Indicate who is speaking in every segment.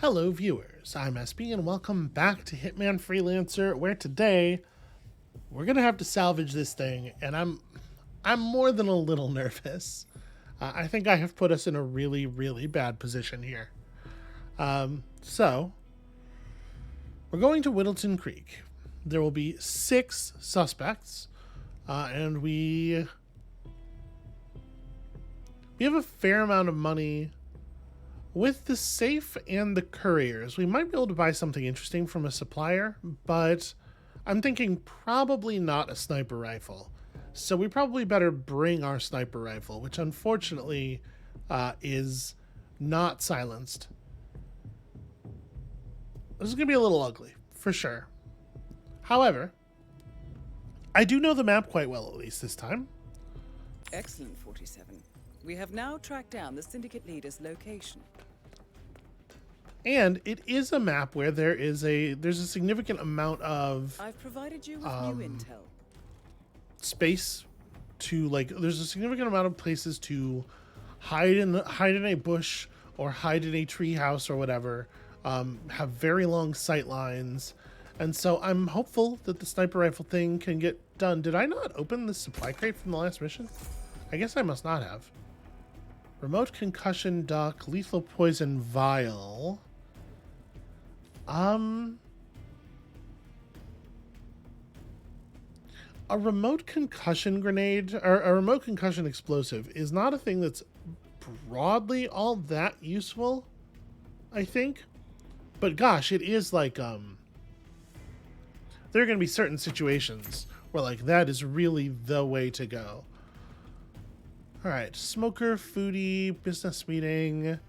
Speaker 1: Hello viewers, I'm SB and welcome back to Hitman Freelancer, where today we're gonna have to salvage this thing, and I'm more than a little nervous. I think I have put us in a really bad position here. So we're going to Whittleton Creek. There will be 6 suspects, and we have a fair amount of money. With the safe and the couriers, we might be able to buy something interesting from a supplier, but I'm thinking probably not a sniper rifle. So we probably better bring our sniper rifle, which unfortunately is not silenced. This is going to be a little ugly, for sure. However, I do know the map quite well, at least this time.
Speaker 2: Excellent, 47. We have now tracked down the syndicate leader's location.
Speaker 1: And it is a map where there's a significant amount of
Speaker 2: I've provided you with new intel.
Speaker 1: space to, like, there's a significant amount of places to hide in a bush or hide in a tree house or whatever. Have very long sight lines, and so I'm hopeful that the sniper rifle thing can get done. Did I not open the supply crate from the last mission? I guess I must not have. Remote concussion duck, lethal poison vial. A remote concussion grenade or a remote concussion explosive is not a thing that's broadly all that useful, I think. But gosh, it is like there are going to be certain situations where, like, that is really the way to go. All right, smoker, foodie, business meeting.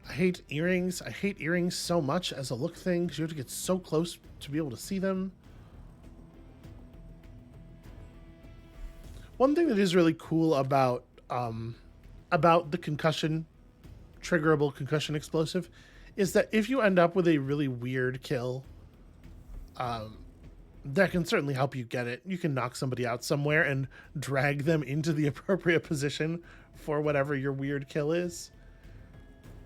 Speaker 1: I hate earrings. I hate earrings so much as a look thing because you have to get so close to be able to see them. One thing that is really cool about the concussion, triggerable concussion explosive, is that if you end up with a really weird kill, that can certainly help you get it. You can knock somebody out somewhere and drag them into the appropriate position for whatever your weird kill is.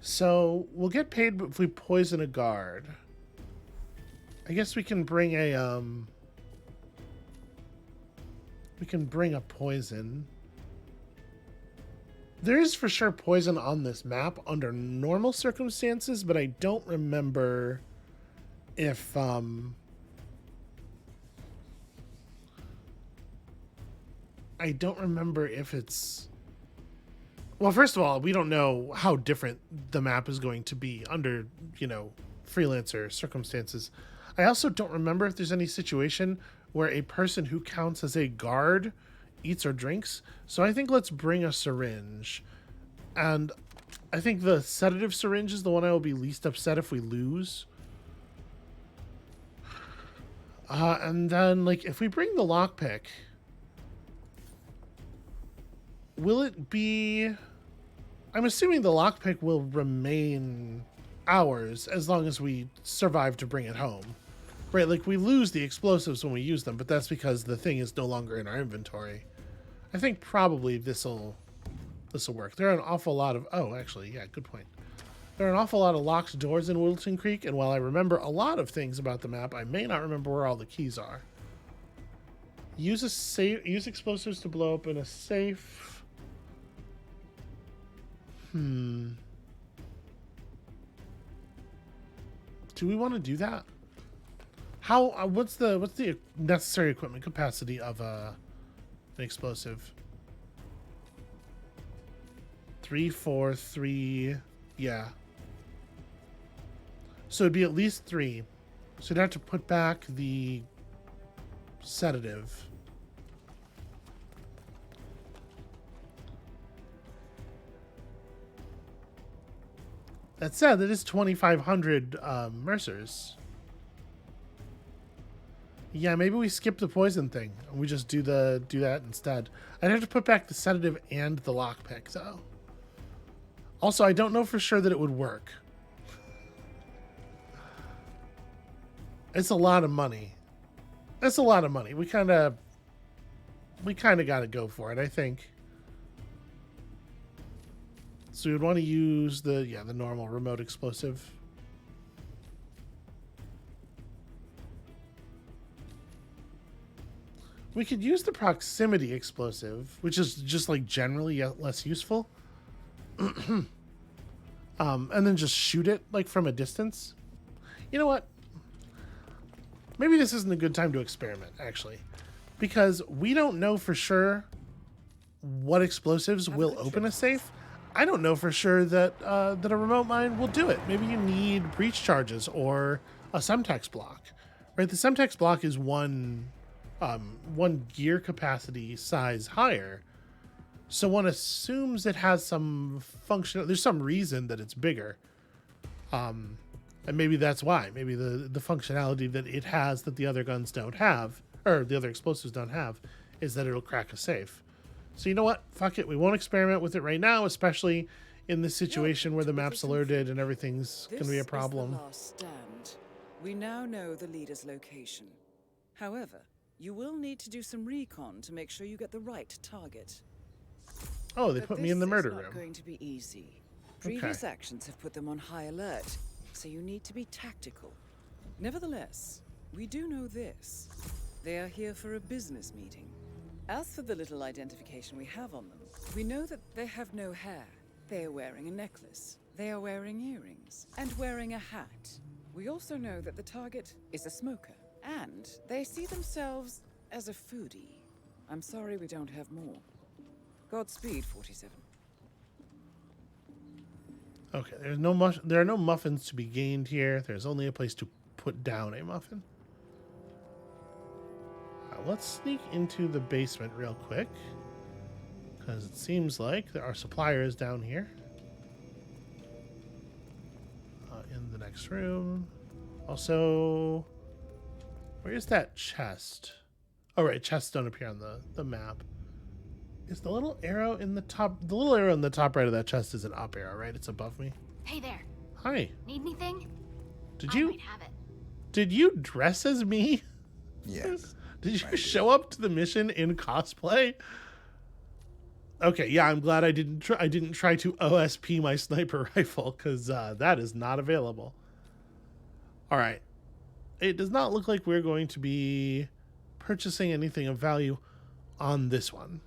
Speaker 1: So we'll get paid if we poison a guard. I guess we can bring a poison. There is for sure poison on this map under normal circumstances, but I don't remember if it's... Well, first of all, we don't know how different the map is going to be under, Freelancer circumstances. I also don't remember if there's any situation where a person who counts as a guard eats or drinks. So I think let's bring a syringe. And I think the sedative syringe is the one I will be least upset if we lose. And then, like, if we bring the lockpick, will it be... I'm assuming the lockpick will remain ours as long as we survive to bring it home. Right, like, we lose the explosives when we use them, but that's because the thing is no longer in our inventory. I think probably this'll work. There are an awful lot of... Oh, actually, yeah, good point. There are an awful lot of locked doors in Whittleton Creek, and while I remember a lot of things about the map, I may not remember where all the keys are. Use explosives to blow open a safe... Do we want to do that? How? What's the necessary equipment capacity of an explosive? 3, 4, 3. Yeah. So it'd be at least 3. So you'd have to put back the sedative. That said, that is 2,500 Mercers. Yeah, maybe we skip the poison thing and we just do that instead. I'd have to put back the sedative and the lockpick, though. Also, I don't know for sure that it would work. It's a lot of money. That's a lot of money. We kind of got to go for it, I think. So we would want to use the normal remote explosive. We could use the proximity explosive, which is just like generally less useful. And then just shoot it like from a distance. You know what? Maybe this isn't a good time to experiment, actually, because we don't know for sure what explosives will open a safe. I don't know for sure that that a remote mine will do it. Maybe you need breach charges or a Semtex block, right? The Semtex block is one gear capacity size higher, so one assumes it has some function. There's some reason that it's bigger, and maybe that's why. Maybe the functionality that it has that the other guns don't have, or the other explosives don't have, is that it'll crack a safe. So you know what? Fuck it. We won't experiment with it right now, especially in this situation where the map's alerted and everything's going to be a problem.
Speaker 2: This is the last stand. We now know the leader's location. However, you will need to do some recon to make sure you get the right target.
Speaker 1: Oh, they put me in the murder room.
Speaker 2: This is not going to be easy. Previous actions have put them on high alert, so you need to be tactical. Nevertheless, we do know this. They are here for a business meeting. As for the little identification we have on them, we know that they have no hair. They are wearing a necklace. They are wearing earrings and wearing a hat. We also know that the target is a smoker, and they see themselves as a foodie. I'm sorry we don't have more. Godspeed, 47.
Speaker 1: Okay, there are no muffins to be gained here. There's only a place to put down a muffin. Let's sneak into the basement real quick, because it seems like there are suppliers down here. In the next room. Also, where is that chest? Oh, right, chests don't appear on the map. Is the little arrow in the top? The little arrow in the top right of that chest is an up arrow, right? It's above me.
Speaker 3: Hey there.
Speaker 1: Hi.
Speaker 3: Need anything?
Speaker 1: Did
Speaker 3: I
Speaker 1: you
Speaker 3: might have it.
Speaker 1: Did you dress as me?
Speaker 4: Yes.
Speaker 1: Did you show up to the mission in cosplay? Okay, yeah, I'm glad I didn't try to OSP my sniper rifle, because that is not available. All right. It does not look like we're going to be purchasing anything of value on this one.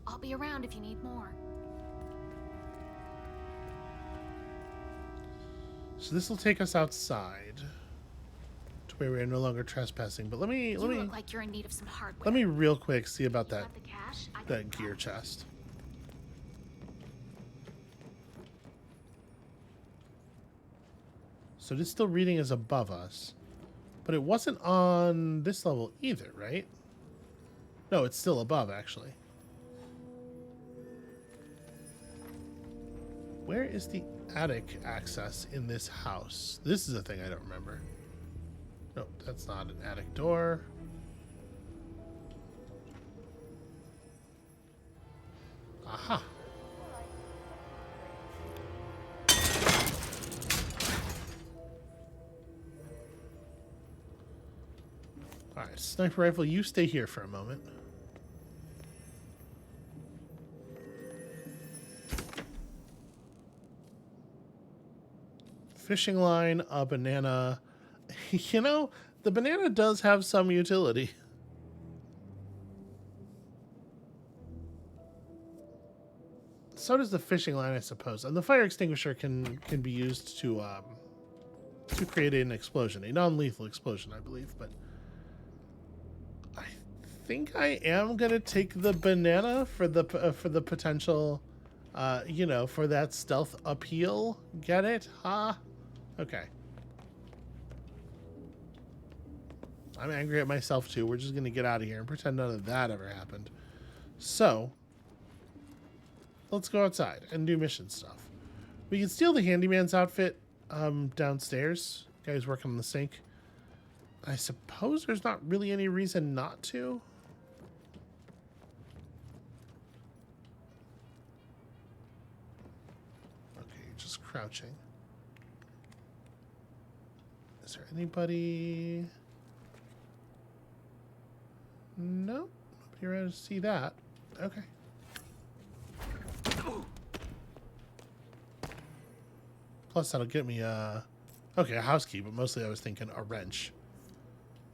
Speaker 3: I'll be around if you need more.
Speaker 1: So this will take us outside to where we are no longer trespassing. But let me
Speaker 3: look like you're in need of some hardware.
Speaker 1: let me real quick see about
Speaker 3: You
Speaker 1: that
Speaker 3: want the cash? I
Speaker 1: that
Speaker 3: can
Speaker 1: gear
Speaker 3: help.
Speaker 1: chest. So it is still reading as above us, but it wasn't on this level either, right? No, it's still above actually. Where is the attic access in this house? This is a thing I don't remember. Nope, that's not an attic door. Aha. All right, sniper rifle, you stay here for a moment. Fishing line, a banana. You know, the banana does have some utility. So does the fishing line, I suppose. And the fire extinguisher can be used to create an explosion, a non-lethal explosion, I believe. But I think I am gonna take the banana for the potential, you know, for that stealth appeal. Get it? Huh? Okay. I'm angry at myself too. We're just gonna get out of here and pretend none of that ever happened. So let's go outside and do mission stuff. We can steal the handyman's outfit downstairs. Guy's working on the sink. I suppose there's not really any reason not to. Okay, just crouching. Is there anybody? Nope. Nobody ready to see that. Okay. Plus, that'll get me okay, a house key, but mostly I was thinking a wrench.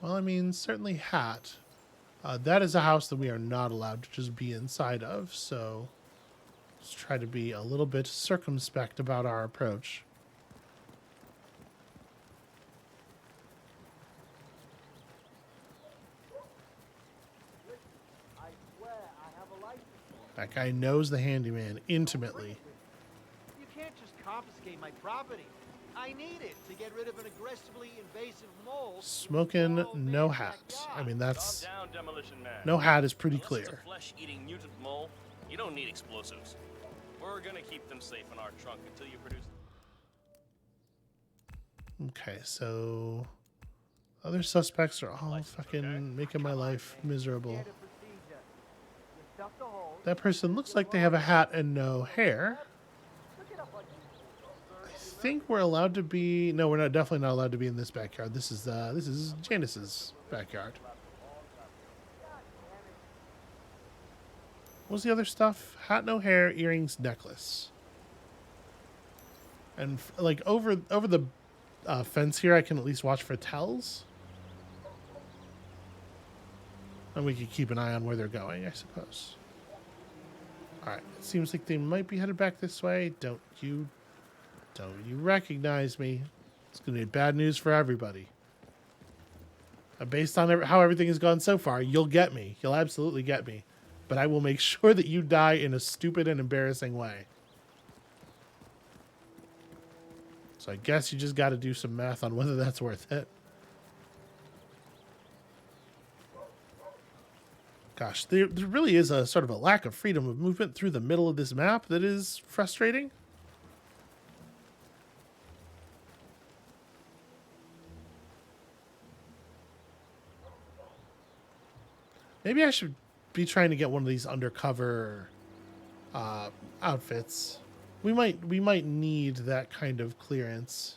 Speaker 1: Well, I mean, certainly Hat. That is a house that we are not allowed to just be inside of, so let's try to be a little bit circumspect about our approach. That guy knows the handyman intimately.
Speaker 4: You can't just confiscate my property. I need it to get rid of an aggressively invasive mole.
Speaker 1: Smoking no hat. I mean, that's...
Speaker 5: Calm down, Demolition Man.
Speaker 1: No hat is pretty
Speaker 5: Unless it's
Speaker 1: clear.
Speaker 5: a flesh-eating mutant mole, you don't need explosives. We're gonna keep them safe in our trunk until you produce them.
Speaker 1: Okay, so... Other suspects are all fucking making my life miserable. That person looks like they have a hat and no hair. I think we're allowed to be... No, we're not. Definitely not allowed to be in this backyard. This is Janice's backyard. What's the other stuff? Hat, no hair, earrings, necklace. And like over the fence here, I can at least watch for tells. And we could keep an eye on where they're going, I suppose. Alright, it seems like they might be headed back this way. Don't you recognize me? It's going to be bad news for everybody. Based on how everything has gone so far, you'll get me. You'll absolutely get me. But I will make sure that you die in a stupid and embarrassing way. So I guess you just got to do some math on whether that's worth it. Gosh, there really is a sort of a lack of freedom of movement through the middle of this map that is frustrating. Maybe I should be trying to get one of these undercover outfits. We might need that kind of clearance.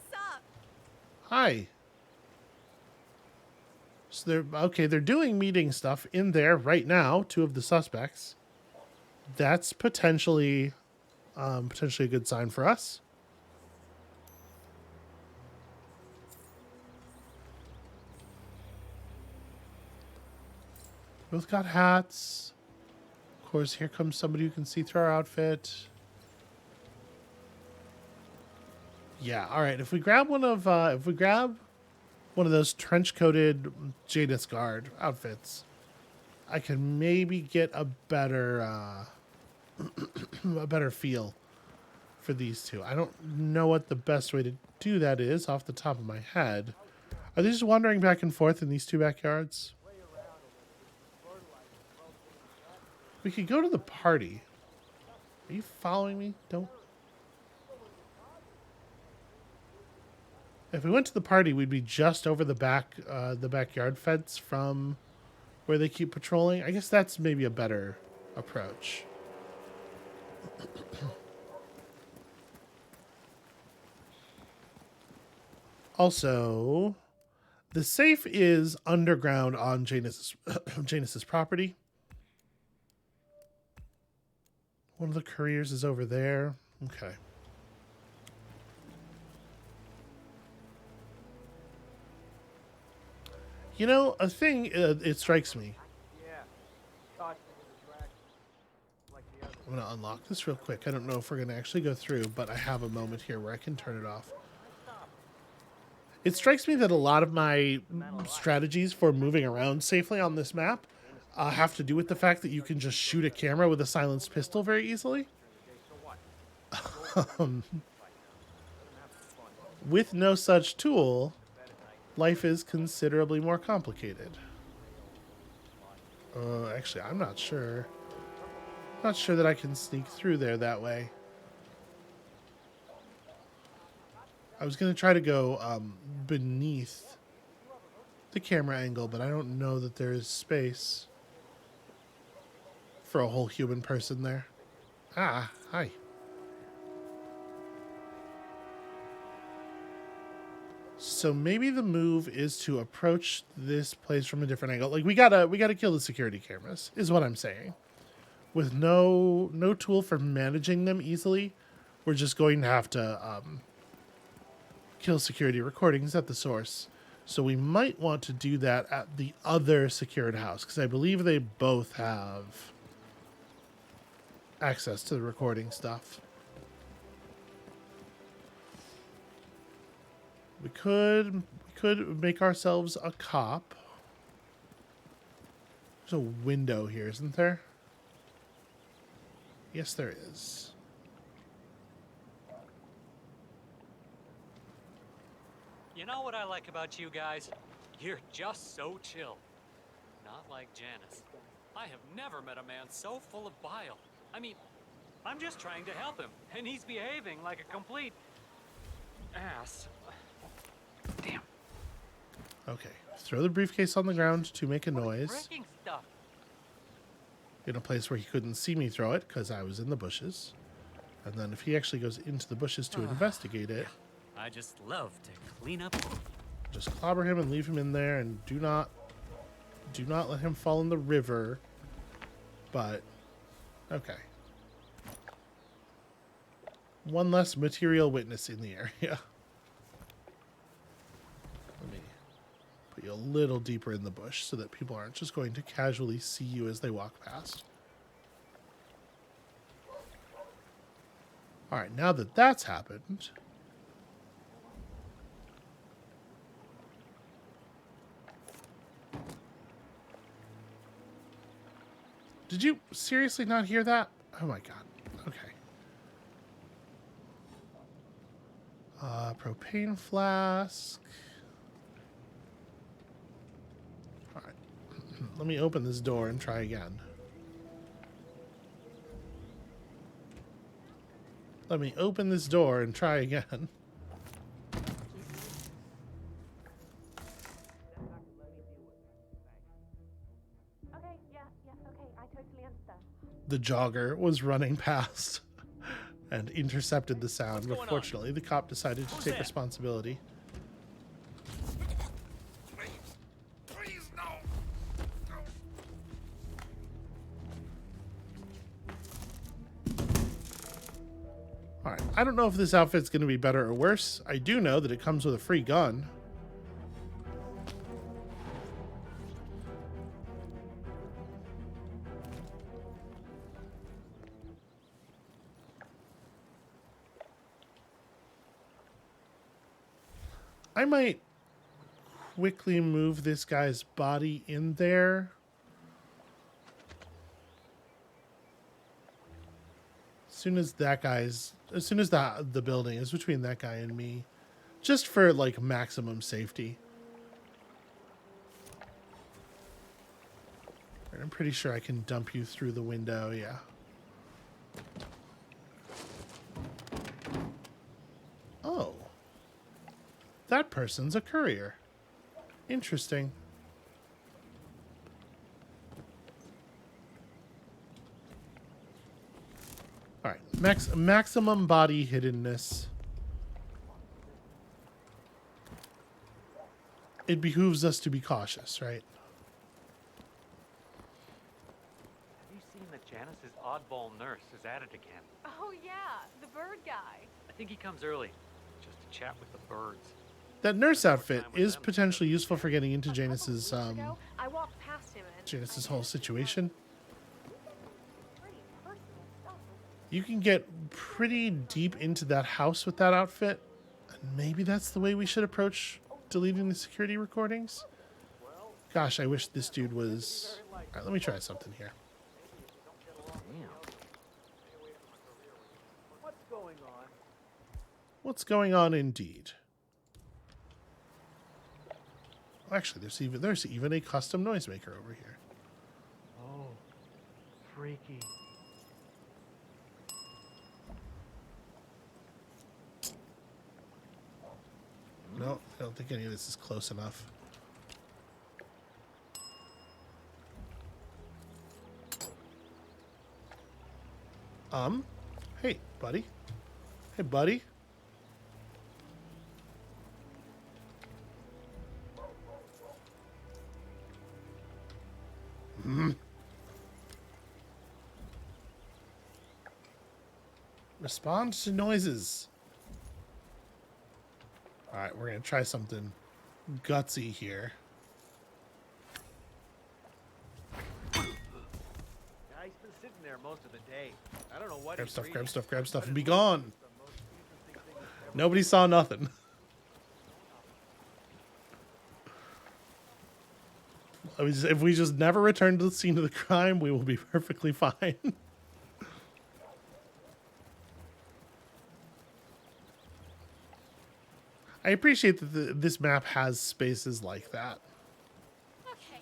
Speaker 6: Sup?
Speaker 1: Hi. So they're doing meeting stuff in there right now, two of the suspects. That's potentially a good sign for us. Both got hats. Of course, here comes somebody who can see through our outfit. Yeah, all right. If we grab one of those trench-coated Jadis Guard outfits, I can maybe get a better a better feel for these two. I don't know what the best way to do that is off the top of my head. Are they just wandering back and forth in these two backyards? We could go to the party. Are you following me? Don't. If we went to the party, we'd be just over the backyard fence from where they keep patrolling. I guess that's maybe a better approach. Also, the safe is underground on Janus's property. One of the couriers is over there. Okay. You know, a thing, it strikes me. I'm going to unlock this real quick. I don't know if we're going to actually go through, but I have a moment here where I can turn it off. It strikes me that a lot of my strategies for moving around safely on this map have to do with the fact that you can just shoot a camera with a silenced pistol very easily. With no such tool, life is considerably more complicated. Actually, I'm not sure. Not sure that I can sneak through there that way. I was going to try to go beneath the camera angle, but I don't know that there is space for a whole human person there. Ah, hi. So maybe the move is to approach this place from a different angle. Like we gotta kill the security cameras, is what I'm saying. With no tool for managing them easily, we're just going to have to kill security recordings at the source. So we might want to do that at the other secured house, because I believe they both have access to the recording stuff. We could make ourselves a cop. There's a window here, isn't there? Yes, there is.
Speaker 7: You know what I like about you guys? You're just so chill. Not like Janice. I have never met a man so full of bile. I mean, I'm just trying to help him, and he's behaving like a complete ass. Damn.
Speaker 1: Okay, throw the briefcase on the ground to make a
Speaker 7: What is
Speaker 1: noise.
Speaker 7: breaking stuff?
Speaker 1: In a place where he couldn't see me throw it, because I was in the bushes. And then if he actually goes into the bushes to investigate it,
Speaker 7: I just love to clean up.
Speaker 1: just clobber him and leave him in there, and do not let him fall in the river. But okay. One less material witness in the area. Let me put you a little deeper in the bush so that people aren't just going to casually see you as they walk past. All right, now that that's happened, did you seriously not hear that? Oh my god. Okay. Propane flask. All right. Let me open this door and try again. Let me open this door and try again.
Speaker 6: Okay, yeah, okay, I totally understand.
Speaker 1: The jogger was running past and intercepted the sound, but fortunately the cop decided to take responsibility.
Speaker 5: Please, no.
Speaker 1: Alright, I don't know if this outfit's going to be better or worse. I do know that it comes with a free gun. I might quickly move this guy's body in there. As soon as the building is between that guy and me, just for like maximum safety. And I'm pretty sure I can dump you through the window, yeah. Oh. That person's a courier. Interesting. All right, maximum body hiddenness. It behooves us to be cautious, right?
Speaker 7: Have you seen that Janice's oddball nurse is at it again?
Speaker 6: Oh yeah, the bird guy.
Speaker 7: I think he comes early, just to chat with the birds.
Speaker 1: That nurse outfit is potentially useful for getting into Janice's
Speaker 6: I walked past him and
Speaker 1: Janice's whole situation.
Speaker 6: pretty personal stuff.
Speaker 1: You can get pretty deep into that house with that outfit. And maybe that's the way we should approach deleting the security recordings. Gosh, I wish this dude was... All right, let me try something here.
Speaker 4: What's going on?
Speaker 1: What's going on indeed? Actually, there's even a custom noisemaker over here.
Speaker 4: Oh, freaky.
Speaker 1: No, I don't think any of this is close enough. Hey, buddy. Hey, buddy. Respond to noises. All right, we're going to try something gutsy here.
Speaker 4: Guy's been sitting there most of the day. I don't know what
Speaker 1: Grab
Speaker 4: he's
Speaker 1: stuff,
Speaker 4: reading,
Speaker 1: grab stuff, grab stuff,
Speaker 4: but
Speaker 1: and
Speaker 4: it
Speaker 1: be
Speaker 4: looks like
Speaker 1: gone.
Speaker 4: it's the most interesting thing he's ever
Speaker 1: Nobody saw nothing. If we just never return to the scene of the crime, we will be perfectly fine. I appreciate that this map has spaces like that.
Speaker 3: Okay.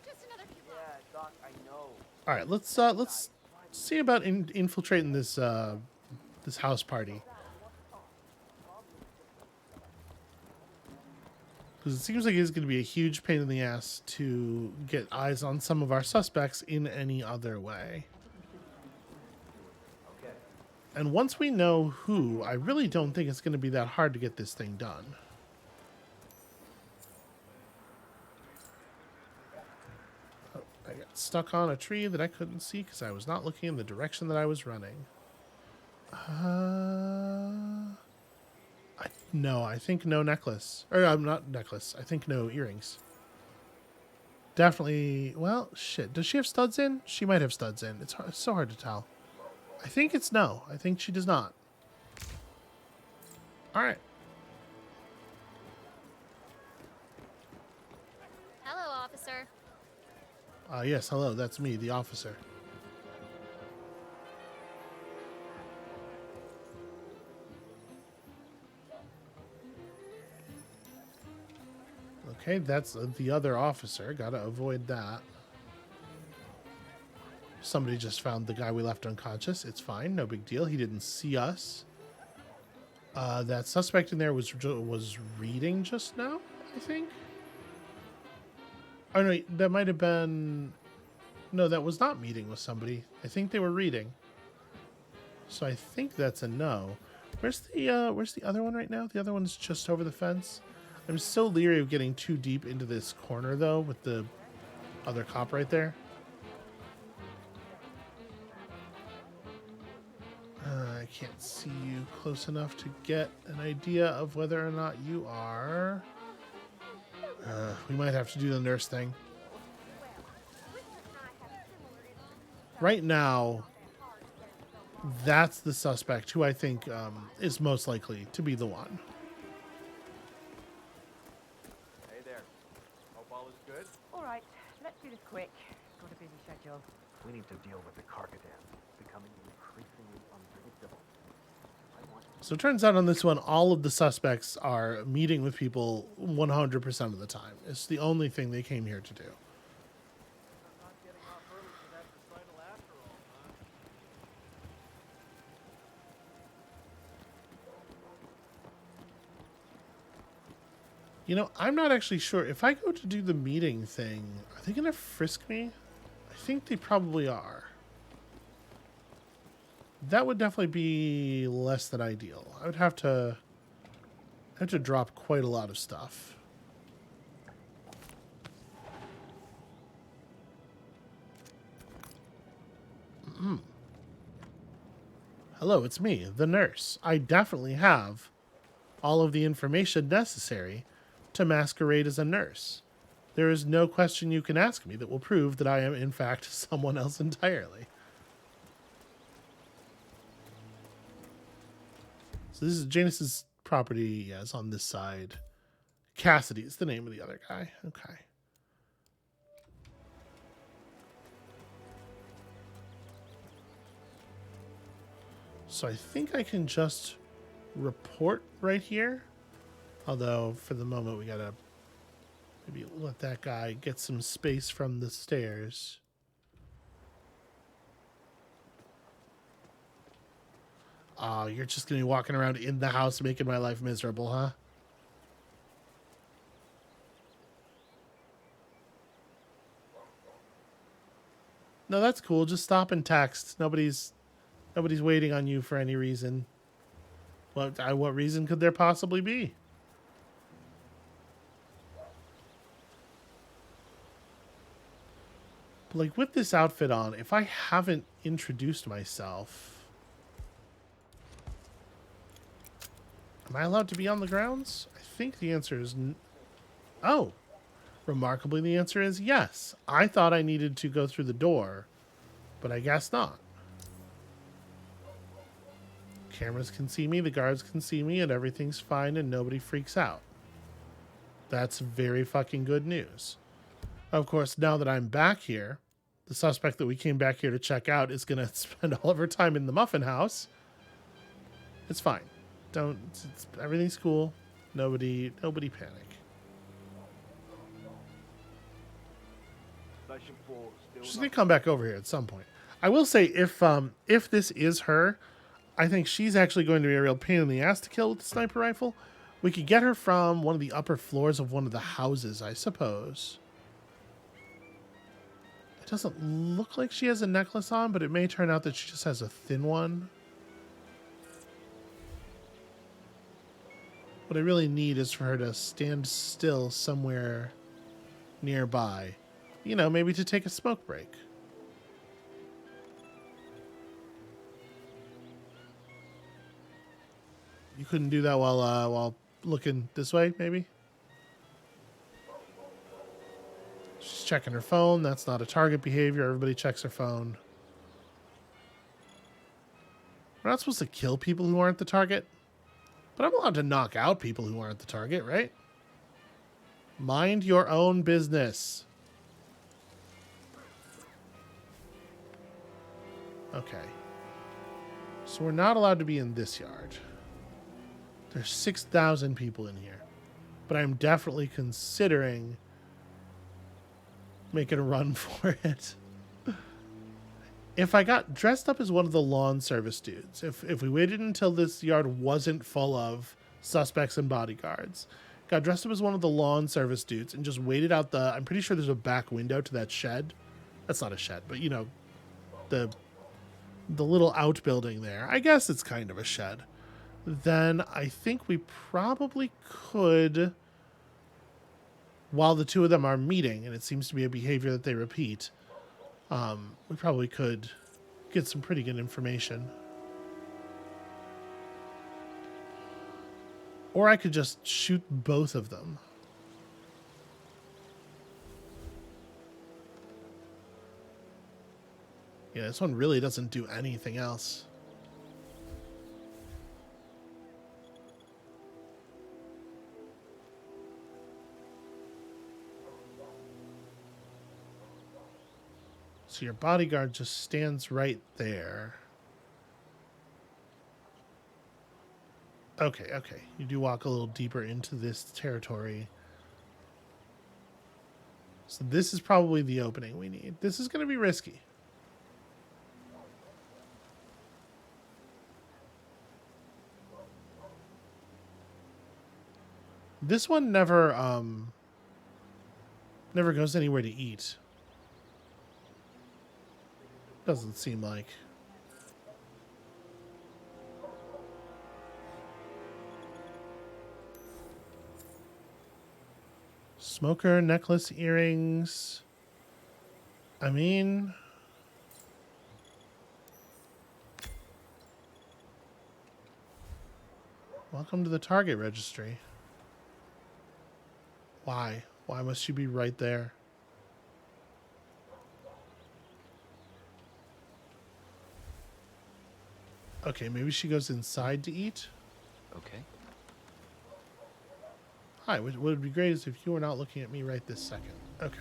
Speaker 3: Just another few blocks.
Speaker 4: Yeah, Doc, I know.
Speaker 1: All right, let's see about infiltrating this this house party. Because it seems like it's going to be a huge pain in the ass to get eyes on some of our suspects in any other way.
Speaker 4: Okay.
Speaker 1: And once we know who, I really don't think it's going to be that hard to get this thing done. Oh, I got stuck on a tree that I couldn't see because I was not looking in the direction that I was running. No, I think no necklace. Or I'm not necklace. I think no earrings. Definitely. Well, shit. Does she have studs in? She might have studs in. It's so hard to tell. I think it's no. I think she does not. All right.
Speaker 3: Hello, officer.
Speaker 1: Yes, hello. That's me, the officer. Okay, that's the other officer. Gotta avoid that. Somebody just found the guy we left unconscious. It's fine. No big deal. He didn't see us. That suspect in there was reading just now, I think. Oh, no, that might have been... No, that was not meeting with somebody. I think they were reading. So I think that's a no. Where's the other one right now? The other one's just over the fence. I'm so leery of getting too deep into this corner, though, with the other cop right there. I can't see you close enough to get an idea of whether or not you are. We might have to do the nurse thing. Right now, that's the suspect who I think is most likely to be the one.
Speaker 4: Hey there. Hope all is good.
Speaker 8: All right, let's do this quick. Got a busy schedule.
Speaker 4: We need to deal with the Carcadan. It's becoming increasingly unpredictable.
Speaker 1: So it turns out on this one, all of the suspects are meeting with people 100% of the time. It's the only thing they came here to do.
Speaker 4: Not getting off early for that recital after all, huh?
Speaker 1: You know, I'm not actually sure. If I go to do the meeting thing, are they going to frisk me? I think they probably are. That would definitely be less than ideal. I would have to drop quite a lot of stuff. Hello, it's me, the nurse. I definitely have all of the information necessary to masquerade as a nurse. There is no question you can ask me that will prove that I am, in fact, someone else entirely. So this is Janus's property. Yeah, it's on this side. Cassidy is the name of the other guy. Okay. So I think I can just report right here. Although, for the moment, we gotta maybe let that guy get some space from the stairs. Oh, you're just gonna be walking around in the house making my life miserable, huh? No, that's cool. Just stop and text. Nobody's waiting on you for any reason. What reason could there possibly be? But like with this outfit on, if I haven't introduced myself, am I allowed to be on the grounds? I think the answer is Oh, remarkably, the answer is yes. I thought I needed to go through the door, but I guess not. Cameras can see me, the guards can see me, and everything's fine and nobody freaks out. That's very fucking good news. Of course, now that I'm back here, the suspect that we came back here to check out is going to spend all of her time in the muffin house. It's fine. Everything's cool. Nobody panic. She's going to come back over here at some point. I will say, if this is her, I think she's actually going to be a real pain in the ass to kill with the sniper rifle. We could get her from one of the upper floors of one of the houses, I suppose. It doesn't look like she has a necklace on, but it may turn out that she just has a thin one. What I really need is for her to stand still somewhere nearby. You know, maybe to take a smoke break. You couldn't do that while looking this way, maybe? She's checking her phone. That's not a target behavior. Everybody checks their phone. We're not supposed to kill people who aren't the target. But I'm allowed to knock out people who aren't the target, right? Mind your own business. Okay. So we're not allowed to be in this yard. There's 6,000 people in here. But I'm definitely considering making a run for it. If I got dressed up as one of the lawn service dudes, if we waited until this yard wasn't full of suspects and bodyguards, got dressed up as one of the lawn service dudes and just waited out I'm pretty sure there's a back window to that shed. That's not a shed, but you know, the little outbuilding there. I guess it's kind of a shed. Then I think we probably could, while the two of them are meeting, and it seems to be a behavior that they repeat, we probably could get some pretty good information. Or I could just shoot both of them. Yeah, this one really doesn't do anything else. So your bodyguard just stands right there. Okay. You do walk a little deeper into this territory. So this is probably the opening we need. This is going to be risky. This one never goes anywhere to eat. Doesn't seem like. Smoker, necklace, earrings. I mean, welcome to the target registry. Why? Why must she be right there? Okay, maybe she goes inside to eat.
Speaker 9: Okay.
Speaker 1: Hi, what would be great is if you were not looking at me right this second. Okay.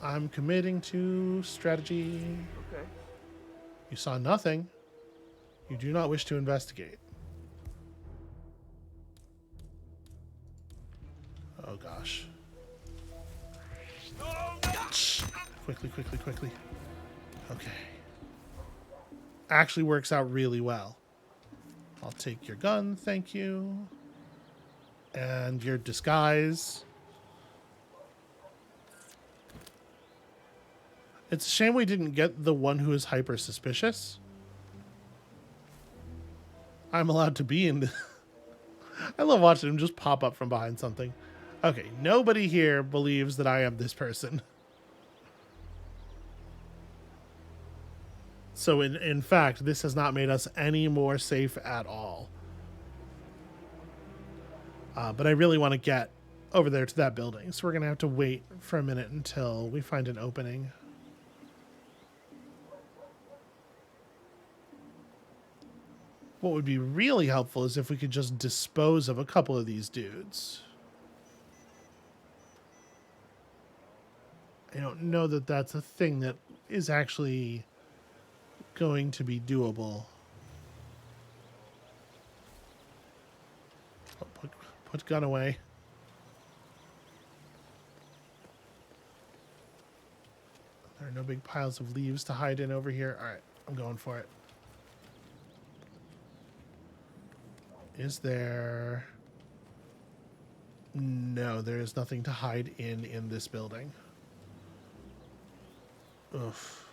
Speaker 1: I'm committing to strategy.
Speaker 9: Okay.
Speaker 1: You saw nothing. You do not wish to investigate. Oh gosh. Quickly. Okay. Actually works out really well. I'll take your gun, thank you. And your disguise. It's a shame we didn't get the one who is hyper suspicious. I'm allowed to be in the... I love watching him just pop up from behind something. Okay, nobody here believes that I am this person. So in fact, this has not made us any more safe at all. But I really want to get over there to that building. So we're going to have to wait for a minute until we find an opening. What would be really helpful is if we could just dispose of a couple of these dudes. I don't know that that's a thing that is actually going to be doable. Oh, put gun away. There are no big piles of leaves to hide in over here. All right, I'm going for it. Is there... No, there is nothing to hide in this building. Oof.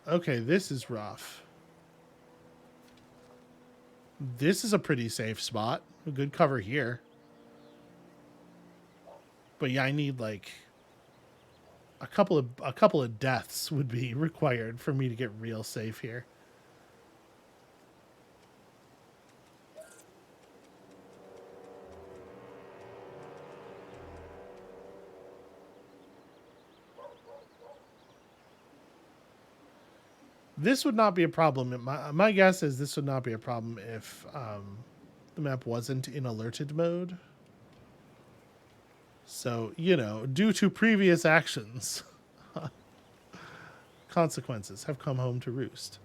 Speaker 1: Okay, this is rough. This is a pretty safe spot. A good cover here. But yeah, I need like a couple of deaths would be required for me to get real safe here. This would not be a problem. My guess is this would not be a problem if the map wasn't in alerted mode. So, you know, due to previous actions, consequences have come home to roost.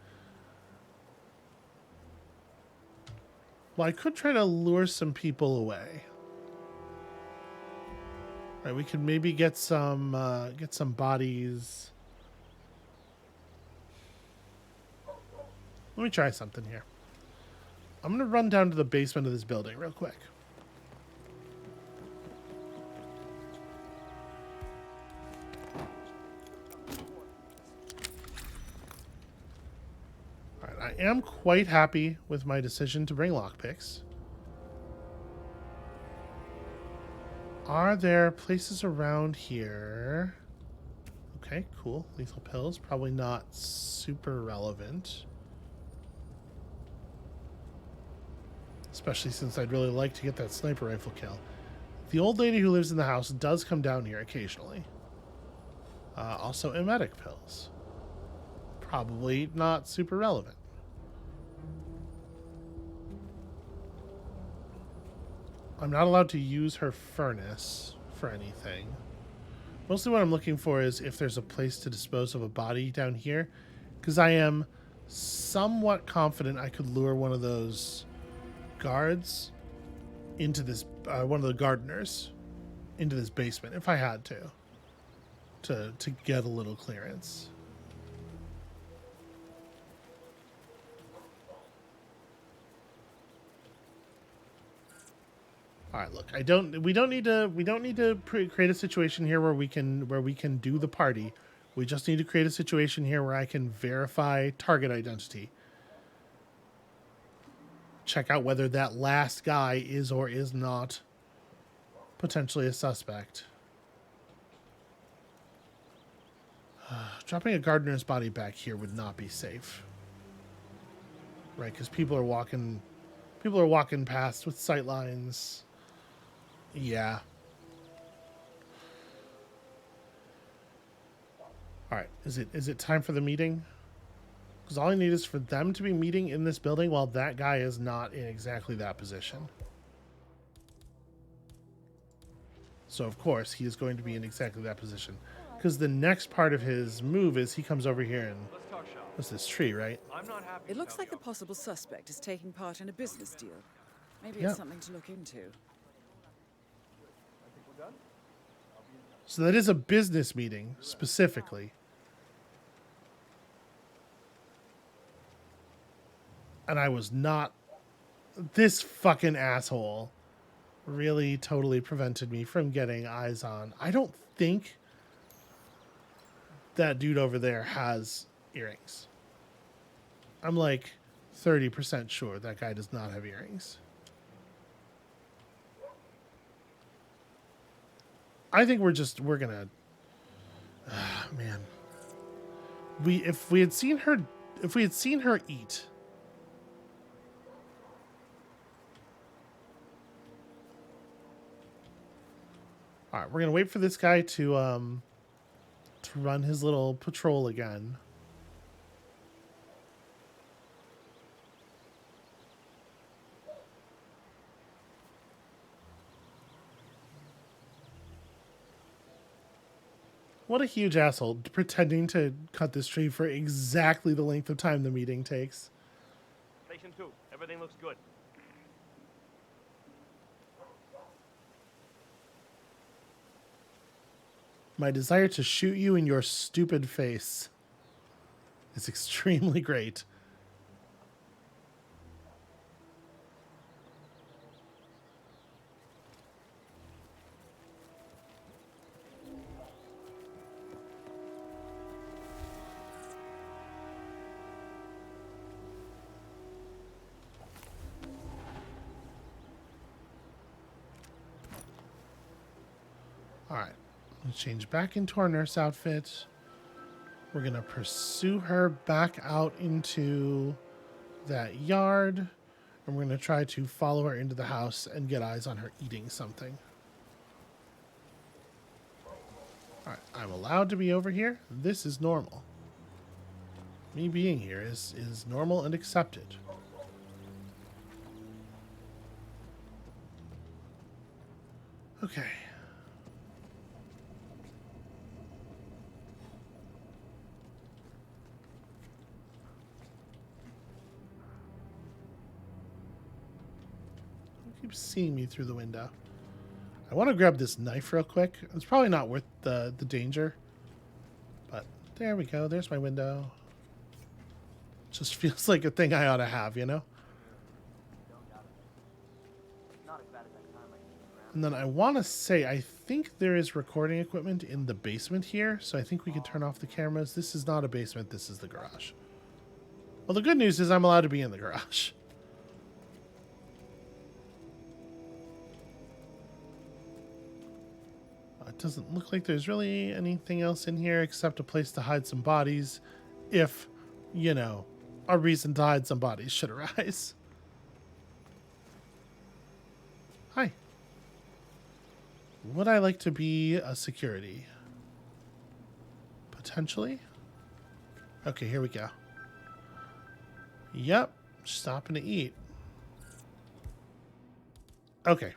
Speaker 1: Well, I could try to lure some people away. All right, we could maybe get some bodies. Let me try something here. I'm going to run down to the basement of this building real quick. All right, I am quite happy with my decision to bring lockpicks. Are there places around here? Okay, cool. Lethal pills, probably not super relevant. Especially since I'd really like to get that sniper rifle kill. The old lady who lives in the house does come down here occasionally. Also, emetic pills. Probably not super relevant. I'm not allowed to use her furnace for anything. Mostly what I'm looking for is if there's a place to dispose of a body down here. Because I am somewhat confident I could lure one of those guards into this one of the gardeners into this basement if I had to get a little clearance. All right, look, we don't need to create a situation here where we can do the party. We just need to create a situation here where I can verify target identity. Check out whether that last guy is or is not potentially a suspect. Dropping a gardener's body back here would not be safe. Right, because people are walking past with sight lines. Yeah. All right, is it time for the meeting? Because all I need is for them to be meeting in this building while that guy is not in exactly that position. So, of course, he is going to be in exactly that position. Because the next part of his move is he comes over here and... What's this tree, right?
Speaker 2: It looks like the possible suspect is taking part in a business deal. Maybe
Speaker 1: Yeah.
Speaker 2: it's something to look into.
Speaker 1: So that is a business meeting, specifically. And I was not... This fucking asshole really totally prevented me from getting eyes on. I don't think that dude over there has earrings. I'm like 30% sure that guy does not have earrings. I think we're gonna... man. If we had seen her eat... All right, we're gonna wait for this guy to run his little patrol again. What a huge asshole, pretending to cut this tree for exactly the length of time the meeting takes.
Speaker 5: Station 2, everything looks good.
Speaker 1: My desire to shoot you in your stupid face is extremely great. All right, let's change back into our nurse outfit. We're gonna pursue her back out into that yard, and we're gonna try to follow her into the house and get eyes on her eating something. All right, I'm allowed to be over here. This is normal. Me being here is normal and accepted. Okay. Keeps seeing me through the window. I want to grab this knife real quick. It's probably not worth the danger. But there we go. There's my window. Just feels like a thing I ought to have, you know? And then I want to say, I think there is recording equipment in the basement here. So I think we can turn off the cameras. This is not a basement. This is the garage. Well, the good news is I'm allowed to be in the garage. It doesn't look like there's really anything else in here except a place to hide some bodies if, you know, a reason to hide some bodies should arise. Hi. Would I like to be a security? Potentially. Okay, here we go. Yep, stopping to eat. Okay.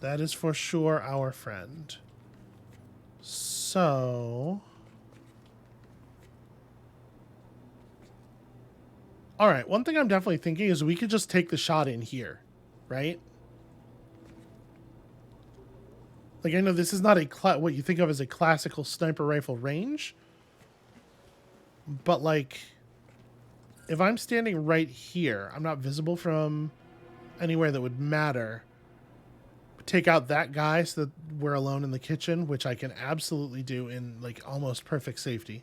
Speaker 1: That is for sure our friend. So... Alright, one thing I'm definitely thinking is we could just take the shot in here, right? Like, I know this is not what you think of as a classical sniper rifle range. But, like, if I'm standing right here, I'm not visible from anywhere that would matter. Take out that guy so that we're alone in the kitchen, which I can absolutely do in like almost perfect safety.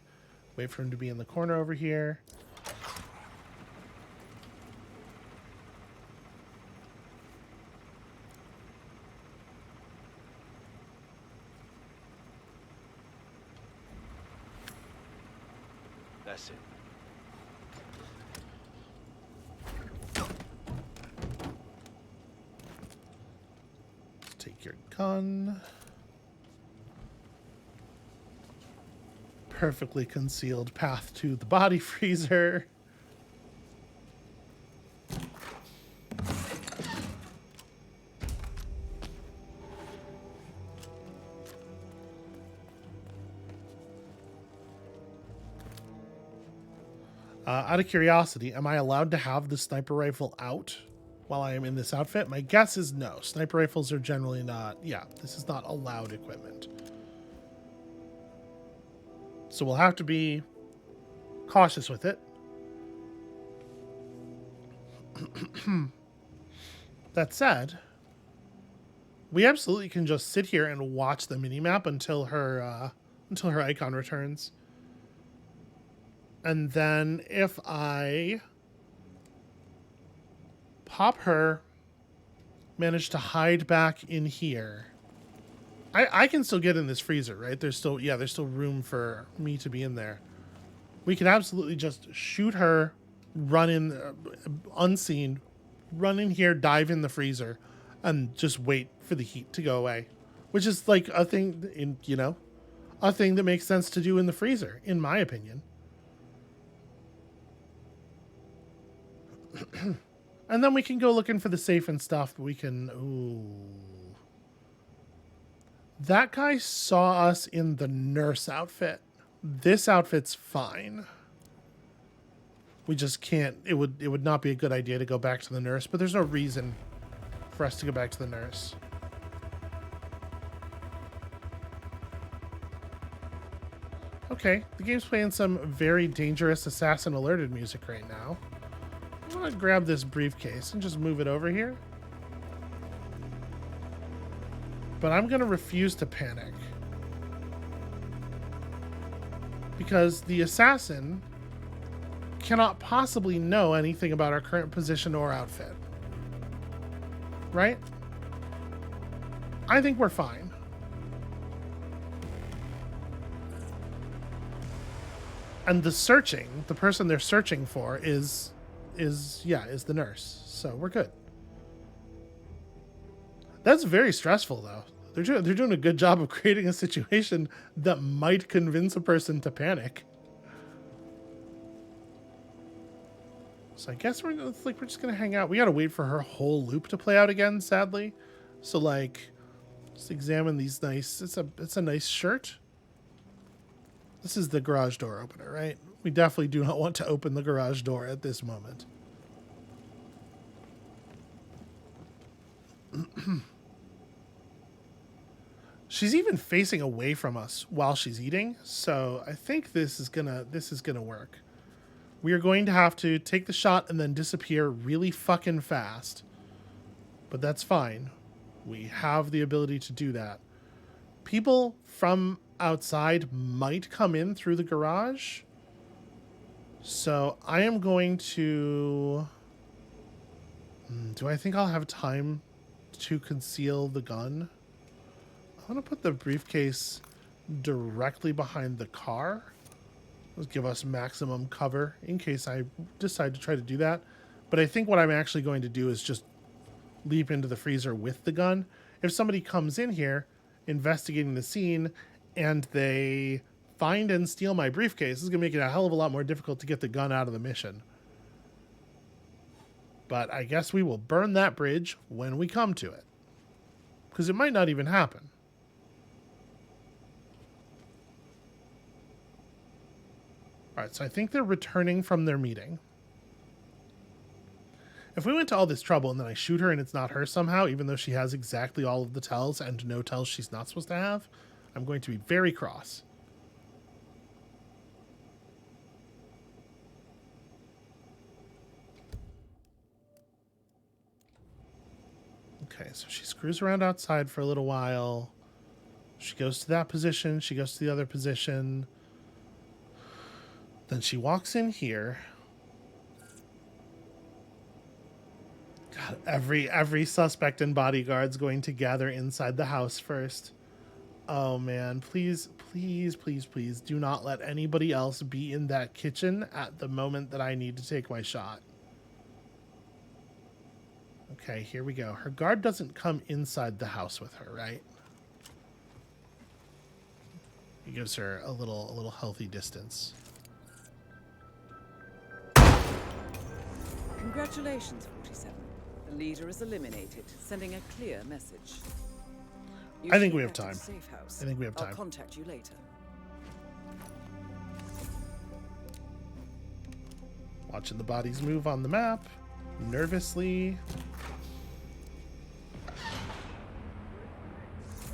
Speaker 1: Wait for him to be in the corner over here.
Speaker 4: That's it.
Speaker 1: Take your gun. Perfectly concealed path to the body freezer. Out of curiosity, am I allowed to have the sniper rifle out while I am in this outfit? My guess is no. Sniper rifles are generally not... Yeah, this is not allowed equipment. So we'll have to be cautious with it. That said, we absolutely can just sit here and watch the minimap until her icon returns. And then if I pop her, manage to hide back in here, I can still get in this freezer, right? There's still room for me to be in there. We can absolutely just shoot her, run in unseen, run in here, dive in the freezer, and just wait for the heat to go away. Which is like a thing, a thing that makes sense to do in the freezer, in my opinion. And then we can go looking for the safe and stuff. We can... Ooh. That guy saw us in the nurse outfit. This outfit's fine. We just can't... It would not be a good idea to go back to the nurse, but there's no reason for us to go back to the nurse. Okay, the game's playing some very dangerous assassin alerted music right now. I'm gonna grab this briefcase and just move it over here. But I'm gonna refuse to panic. Because the assassin cannot possibly know anything about our current position or outfit. Right? I think we're fine. And the person they're searching for is the nurse. So we're good. That's very stressful though. They're doing a good job of creating a situation that might convince a person to panic. So I guess we're just gonna hang out. We gotta wait for her whole loop to play out again, sadly. So like, let's examine these nice. It's a nice shirt. This is the garage door opener, right? We definitely do not want to open the garage door at this moment. She's even facing away from us while she's eating, so I think this is gonna work. We are going to have to take the shot and then disappear really fucking fast. But that's fine. We have the ability to do that. People from outside might come in through the garage. So I am going to... Do I think I'll have time to conceal the gun? I'm going to put the briefcase directly behind the car. Let's give us maximum cover in case I decide to try to do that. But I think what I'm actually going to do is just leap into the freezer with the gun. If somebody comes in here investigating the scene and they find and steal my briefcase, this is going to make it a hell of a lot more difficult to get the gun out of the mission. But I guess we will burn that bridge when we come to it. Because it might not even happen. Alright, so I think they're returning from their meeting. If we went to all this trouble and then I shoot her and it's not her somehow, even though she has exactly all of the tells and no tells she's not supposed to have, I'm going to be very cross. Okay, so she screws around outside for a little while. She goes to that position. She goes to the other position. Then she walks in here. God, every suspect and bodyguard's going to gather inside the house first. Oh man, please, please, please, please do not let anybody else be in that kitchen at the moment that I need to take my shot. Okay, here we go. Her guard doesn't come inside the house with her, right? He gives her a little healthy distance.
Speaker 2: Congratulations, 47. The leader is eliminated, sending a clear message.
Speaker 1: I think we have time.
Speaker 2: Safehouse.
Speaker 1: I think we have time.
Speaker 2: I'll contact you later.
Speaker 1: Watching the bodies move on the map, nervously.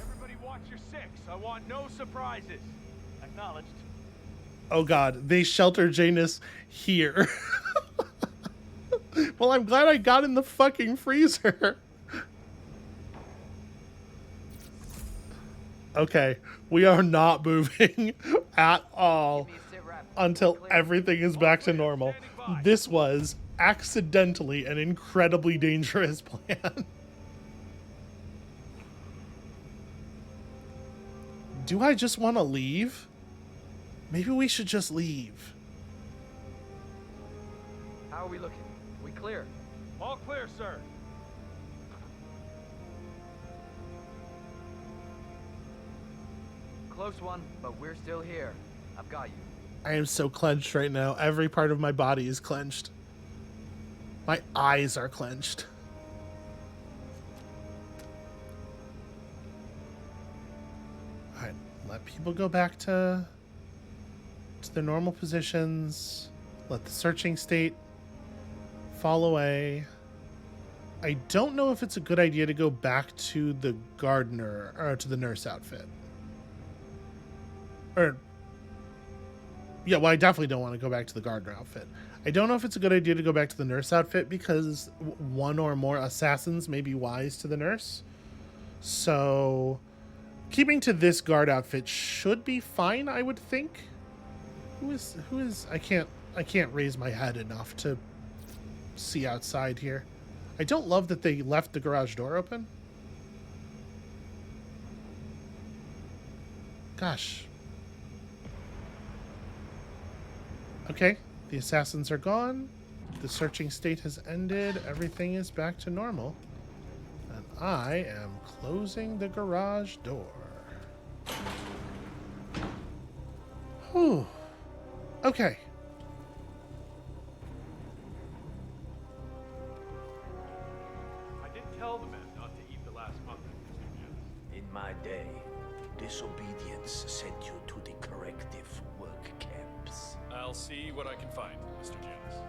Speaker 9: Everybody watch your six. I want no surprises. Acknowledged.
Speaker 1: Oh god, they shelter Janus here. Well, I'm glad I got in the fucking freezer. Okay, we are not moving at all until everything is back to normal. This was accidentally an incredibly dangerous plan. Do I just want to leave? Maybe we should just leave.
Speaker 10: How are we looking? We clear?
Speaker 9: All clear, sir.
Speaker 10: Close one, but we're still here. I've got you.
Speaker 1: I am so clenched right now. Every part of my body is clenched. My eyes are clenched. Alright, let people go back to their normal positions. Let the searching state fall away. I don't know if it's a good idea to go back to the gardener or to the nurse outfit. Or yeah, well, I definitely don't want to go back to the gardener outfit. I don't know if it's a good idea to go back to the nurse outfit because one or more assassins may be wise to the nurse. So keeping to this guard outfit should be fine, I would think. Who is I can't raise my head enough to see outside here. I don't love that they left the garage door open. Gosh. Okay, the assassins are gone. The searching state has ended. Everything is back to normal. And I am closing the garage door. Whew. Okay.
Speaker 9: I did tell the men not to eat the last month, Mr. Jones.
Speaker 11: In my day, disobedience sent you to the corrective work camps.
Speaker 5: I'll see what I can find, Mr. Jones.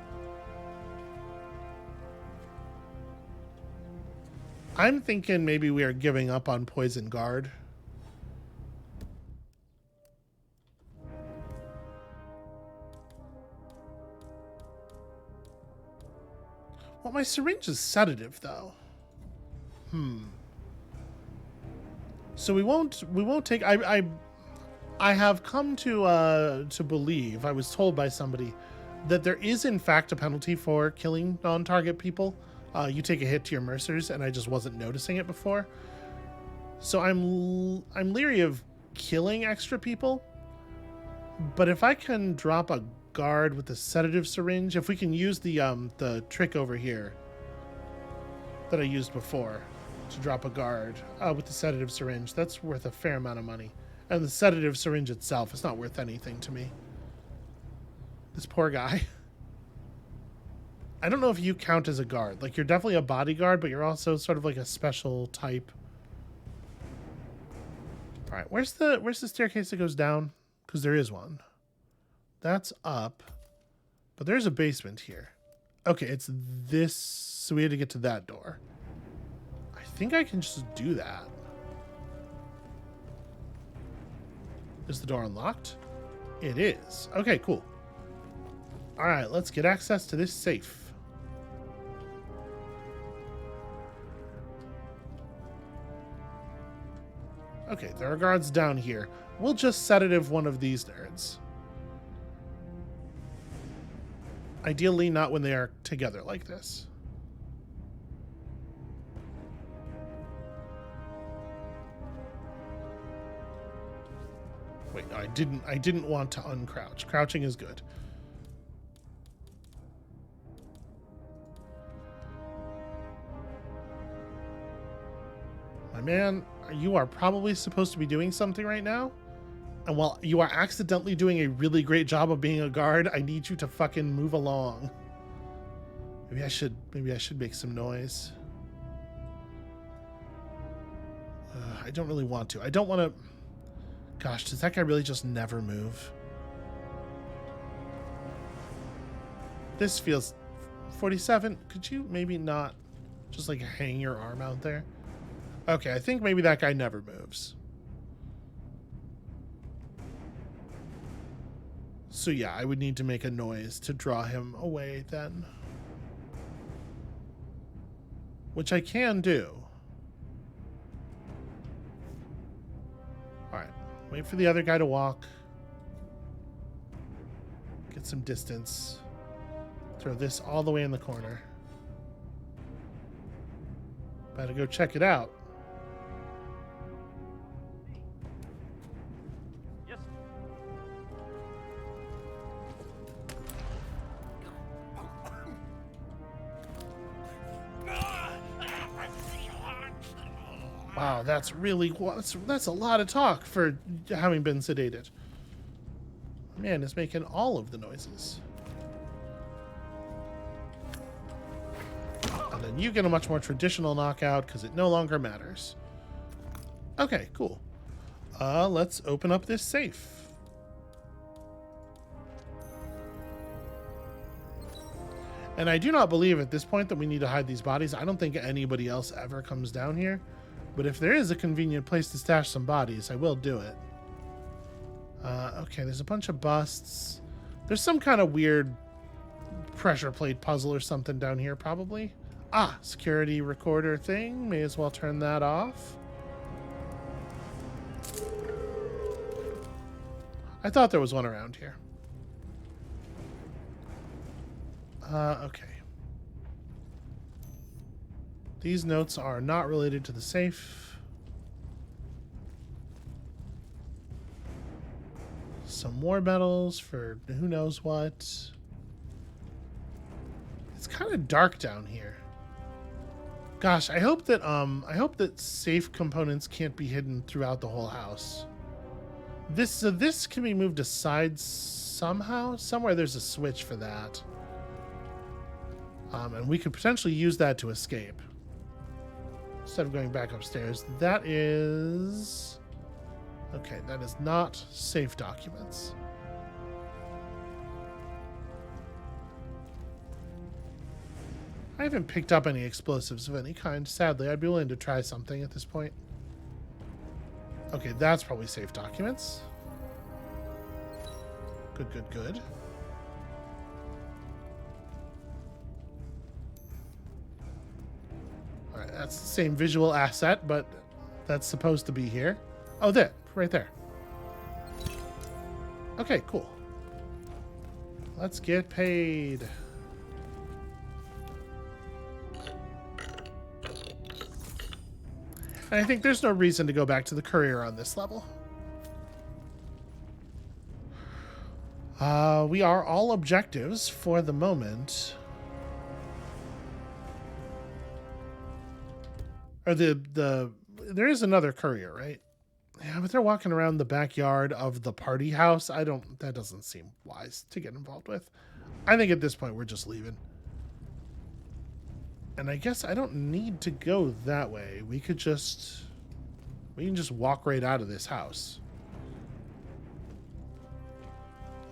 Speaker 1: I'm thinking maybe we are giving up on Poison Guard. Well, my syringe is sedative, though. So we won't take. I have come to believe. I was told by somebody that there is in fact a penalty for killing non-target people. You take a hit to your mercers, and I just wasn't noticing it before. So I'm leery of killing extra people. But if I can drop a guard with the sedative syringe, if we can use the trick over here that I used before to drop a guard with the sedative syringe, that's worth a fair amount of money. And the sedative syringe itself is not worth anything to me. This poor guy. I don't know if you count as a guard. Like, you're definitely a bodyguard, but you're also sort of like a special type. All right, where's the staircase that goes down? Because there is one. That's up. But there's a basement here. Okay, it's this. So we had to get to that door. I think I can just do that. Is the door unlocked? It is. Okay, cool. All right, let's get access to this safe. Okay, there are guards down here. We'll just sedative one of these nerds. Ideally, not when they are together like this. Wait, I didn't want to uncrouch. Crouching is good. My man, you are probably supposed to be doing something right now. And while you are accidentally doing a really great job of being a guard, I need you to fucking move along. Maybe I should make some noise. I don't really want to. I don't want to. Gosh, does that guy really just never move? This feels 47. Could you maybe not just like hang your arm out there? Okay, I think maybe that guy never moves. So yeah, I would need to make a noise to draw him away then. Which I can do. Alright, wait for the other guy to walk. Get some distance. Throw this all the way in the corner. Better go check it out. Wow, that's really that's a lot of talk for having been sedated. Man is making all of the noises. And then you get a much more traditional knockout because it no longer matters. Okay, cool. Let's open up this safe. And I do not believe at this point that we need to hide these bodies. I don't think anybody else ever comes down here. But if there is a convenient place to stash some bodies, I will do it. Okay, there's a bunch of busts. There's some kind of weird pressure plate puzzle or something down here, probably. Ah, security recorder thing. May as well turn that off. I thought there was one around here. Okay. These notes are not related to the safe. Some more medals for who knows what. It's kind of dark down here. Gosh, I hope that safe components can't be hidden throughout the whole house. This can be moved aside somehow. Somewhere there's a switch for that. And we could potentially use that to escape. Instead of going back upstairs. That is... Okay, that is not safe documents. I haven't picked up any explosives of any kind. Sadly, I'd be willing to try something at this point. Okay, that's probably safe documents. Good, good, good. Alright, that's the same visual asset, but that's supposed to be here. Oh, there. Right there. Okay, cool. Let's get paid. And I think there's no reason to go back to the courier on this level. We are all objectives for the moment. Or there is another courier, right? Yeah, but they're walking around the backyard of the party house. That doesn't seem wise to get involved with. I think at this point we're just leaving. And I guess I don't need to go that way. We can just walk right out of this house.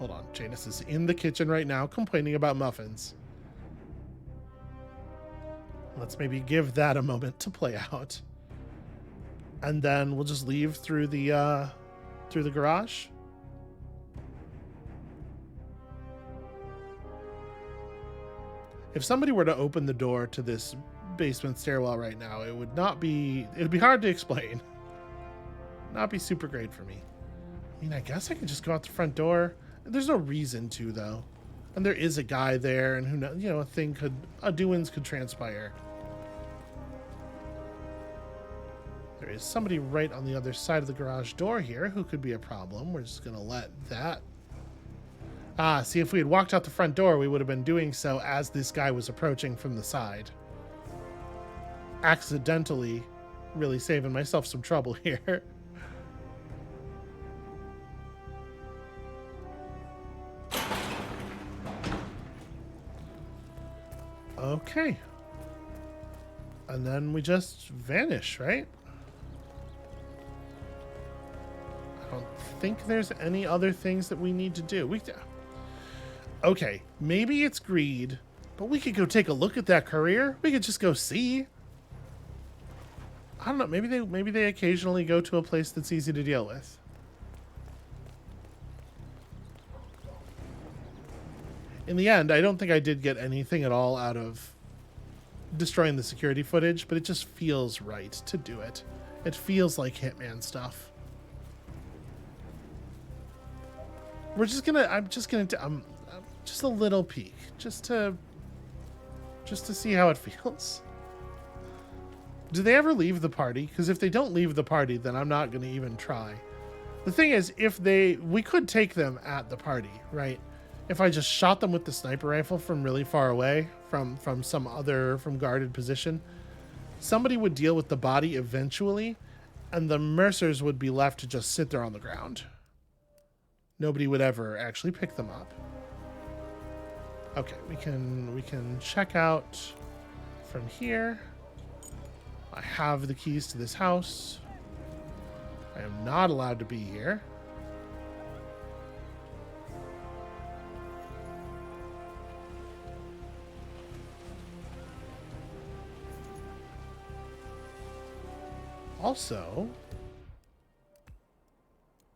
Speaker 1: Hold on, Janice is in the kitchen right now complaining about muffins. Let's maybe give that a moment to play out. And then we'll just leave through the garage. If somebody were to open the door to this basement stairwell right now, it would be hard to explain. Not be super great for me. I mean, I guess I could just go out the front door. There's no reason to, though. And there is a guy there, and who knows, you know, a doings could transpire. There is somebody right on the other side of the garage door here who could be a problem. We're just going to let that... Ah, see, if we had walked out the front door, we would have been doing so as this guy was approaching from the side. Accidentally really saving myself some trouble here. Okay. And then we just vanish, right? I don't think there's any other things that we need to do. Okay, maybe it's greed, but we could go take a look at that courier. We could just go see. I don't know. Maybe they occasionally go to a place that's easy to deal with. In the end, I don't think I did get anything at all out of destroying the security footage, but it just feels right to do it. It feels like Hitman stuff. I'm just a little peek, just to see how it feels. Do they ever leave the party? Because if they don't leave the party, then I'm not going to even try. The thing is, we could take them at the party, right? If I just shot them with the sniper rifle from really far away, from guarded position, somebody would deal with the body eventually, And the Mercers would be left to just sit there on the ground. Nobody would ever actually pick them up. Okay, we can check out from here. I have the keys to this house. I am not allowed to be here. Also,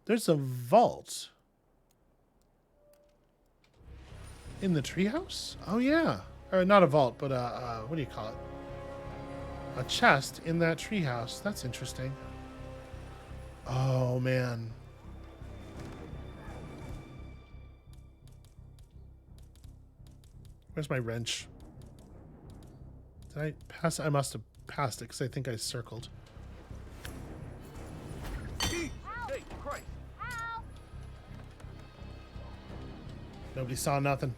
Speaker 1: there's a vault in the treehouse? Oh yeah. Or not a vault, but what do you call it? A chest in that treehouse. That's interesting. Oh man. Where's my wrench? Did I pass? I must have passed it because I think I circled.
Speaker 9: Hey, Christ.
Speaker 1: Nobody saw nothing.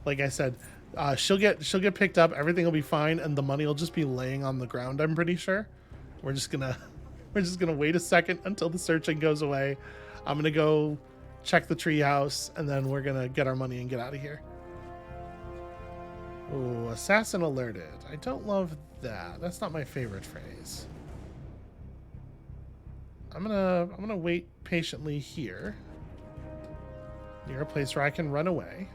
Speaker 1: Like I said, she'll get picked up. Everything will be fine, and the money will just be laying on the ground. I'm pretty sure. We're just gonna wait a second until the searching goes away. I'm gonna go check the treehouse, and then we're gonna get our money and get out of here. Ooh, assassin alerted. I don't love that. That's not my favorite phrase. I'm gonna wait patiently here, near a place where I can run away.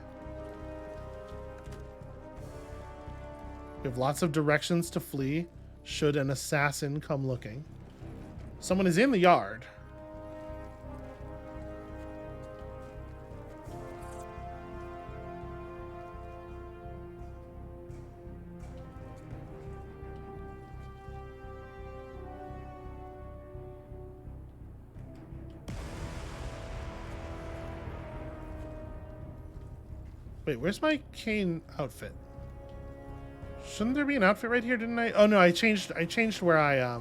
Speaker 1: We have lots of directions to flee should an assassin come looking. Someone is in the yard. Wait, where's my cane outfit? Shouldn't there be an outfit right here, didn't I? Oh no, I changed where I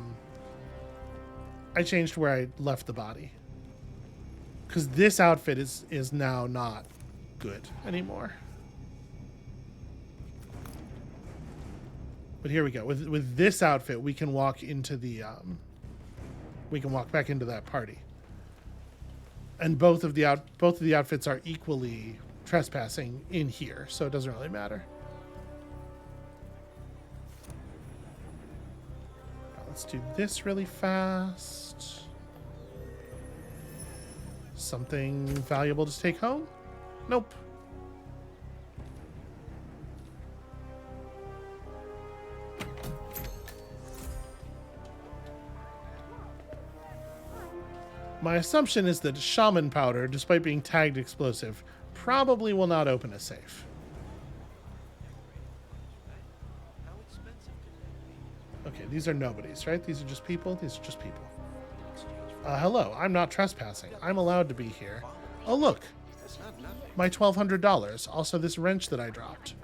Speaker 1: changed where I left the body. Cuz this outfit is now not good anymore. But here we go. With this outfit, we can walk into the we can walk back into that party. And both of the outfits are equally trespassing in here, so it doesn't really matter. Let's do this really fast. Something valuable to take home? Nope. My assumption is that shaman powder, despite being tagged explosive, probably will not open a safe. Okay, these are nobodies, right? These are just people? These are just people. Hello, I'm not trespassing. I'm allowed to be here. Oh, look. My $1,200. Also this wrench that I dropped.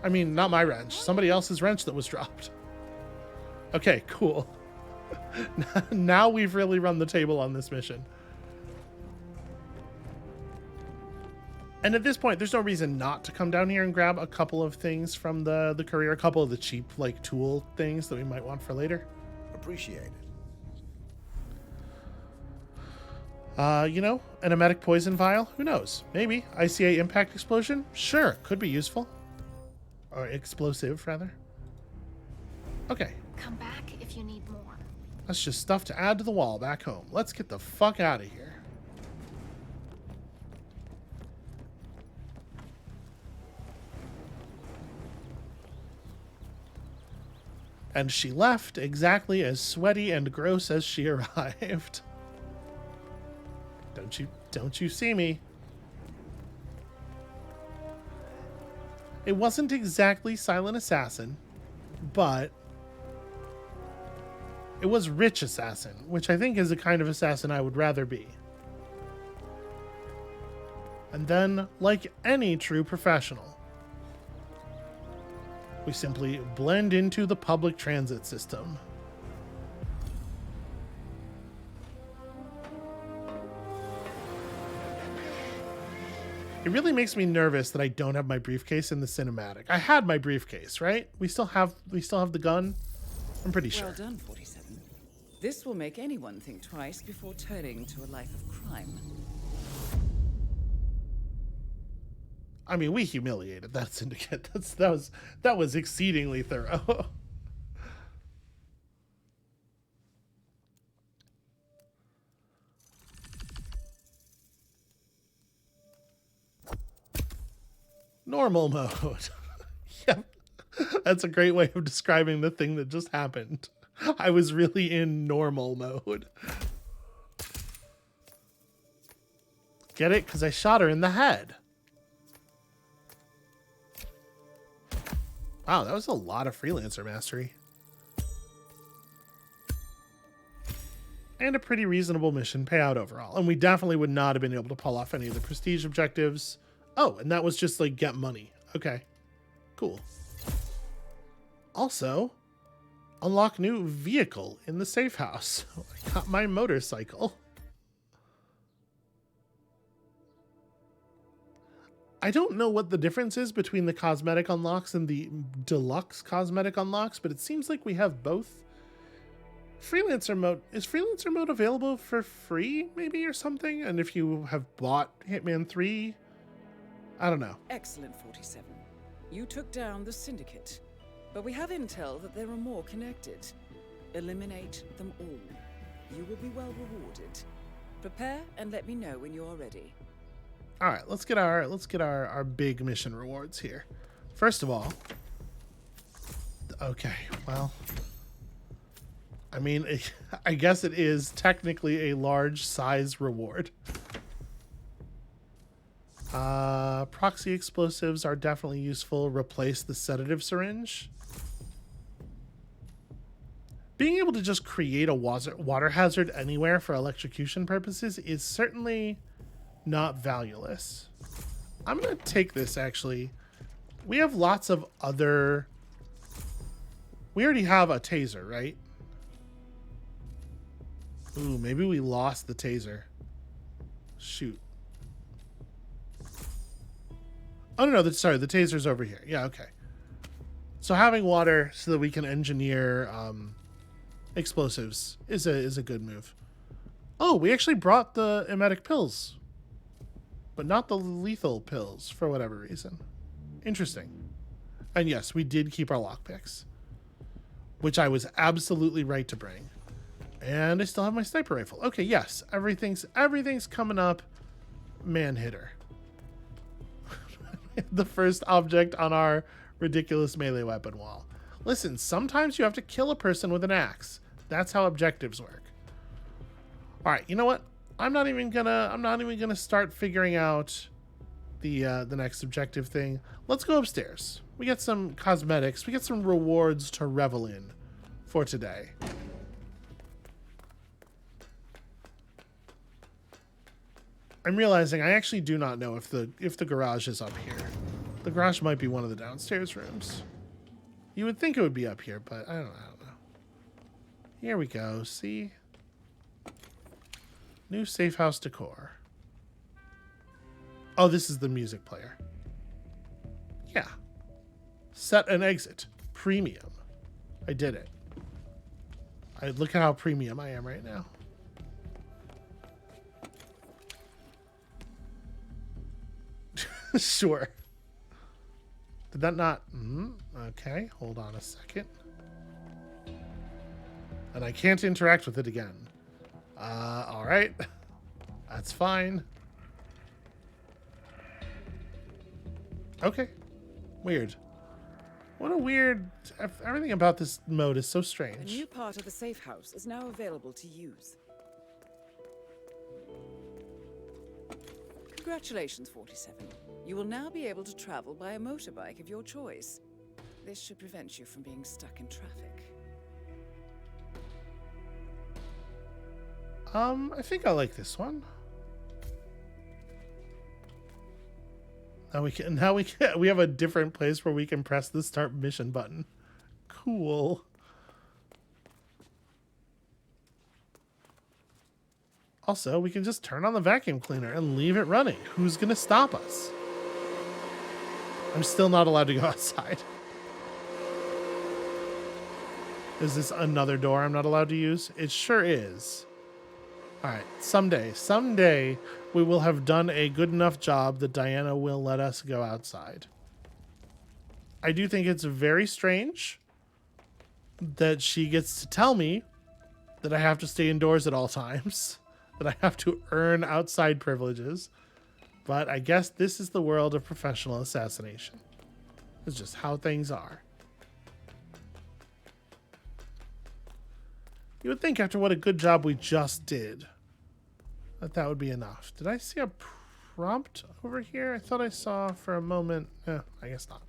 Speaker 1: I mean, not my wrench. Somebody else's wrench that was dropped. Okay, cool. Now we've really run the table on this mission. And at this point, there's no reason not to come down here and grab a couple of things from the courier, a couple of the cheap, like, tool things that we might want for later.
Speaker 11: Appreciate
Speaker 1: it. You know, an emetic poison vial? Who knows? Maybe. ICA impact explosion? Sure, could be useful. Or explosive, rather. Okay.
Speaker 3: Come back if you need more.
Speaker 1: That's just stuff to add to the wall back home. Let's get the fuck out of here. And she left exactly as sweaty and gross as she arrived. Don't you see me? It wasn't exactly Silent Assassin, but it was Rich Assassin, which I think is the kind of assassin I would rather be. And then, like any true professional, we simply blend into the public transit system. It really makes me nervous that I don't have my briefcase in the cinematic. I had my briefcase, right? We still have the gun? I'm pretty sure.
Speaker 2: Well done, 47. This will make anyone think twice before turning to a life of crime.
Speaker 1: I mean, we humiliated that syndicate. That was exceedingly thorough. Normal mode. Yep. That's a great way of describing the thing that just happened. I was really in normal mode. Get it? Because I shot her in the head. Wow, that was a lot of Freelancer mastery. And a pretty reasonable mission payout overall. And we definitely would not have been able to pull off any of the prestige objectives. Oh, and that was just like get money. Okay, cool. Also, unlock new vehicle in the safe house. I got my motorcycle. I don't know what the difference is between the cosmetic unlocks and the deluxe cosmetic unlocks, but it seems like we have both. Freelancer mode, is Freelancer mode available for free maybe or something? And if you have bought Hitman 3, I don't know.
Speaker 2: Excellent, 47. You took down the syndicate, but we have intel that there are more connected. Eliminate them all. You will be well rewarded. Prepare and let me know when you are ready.
Speaker 1: All right, let's get our big mission rewards here. First of all, okay, well, I mean, I guess it is technically a large size reward. Proxy explosives are definitely useful. Replace the sedative syringe. Being able to just create a water hazard anywhere for electrocution purposes is certainly not valueless. I'm going to take this, actually. We have lots of other... We already have a taser, right? Ooh, maybe we lost the taser. Shoot. Oh, no, sorry, the taser's over here. Yeah, okay. So having water so that we can engineer explosives is a good move. Oh, we actually brought the emetic pills, but not the lethal pills for whatever reason. Interesting. And yes, we did keep our lockpicks, which I was absolutely right to bring. And I still have my sniper rifle. Okay, yes, everything's coming up. Man hitter. The first object on our ridiculous melee weapon wall. Listen, sometimes you have to kill a person with an axe. That's how objectives work. All right, you know what? I'm not even gonna start figuring out the next objective thing. Let's go upstairs. We get some cosmetics. We get some rewards to revel in for today. I'm realizing I actually do not know if the garage is up here. The garage might be one of the downstairs rooms. You would think it would be up here, but I don't know. Here we go. See? New safe house decor. Oh, this is the music player. Yeah. Set and exit. Premium. I did it. Look at how premium I am right now. Sure. Did that not... okay, hold on a second. And I can't interact with it again. All right. That's fine. Okay. Weird. What a weird... Everything about this mode is so strange.
Speaker 2: A new part of the safe house is now available to use. Congratulations, 47. You will now be able to travel by a motorbike of your choice. This should prevent you from being stuck in traffic.
Speaker 1: I think I like this one. We have a different place where we can press the start mission button. Cool. Also, we can just turn on the vacuum cleaner and leave it running. Who's gonna stop us? I'm still not allowed to go outside. Is this another door I'm not allowed to use? It sure is. All right, someday we will have done a good enough job that Diana will let us go outside. I do think it's very strange that she gets to tell me that I have to stay indoors at all times, that I have to earn outside privileges. But I guess this is the world of professional assassination. It's just how things are. You would think after what a good job we just did, that would be enough. Did I see a prompt over here? I thought I saw for a moment. I guess not.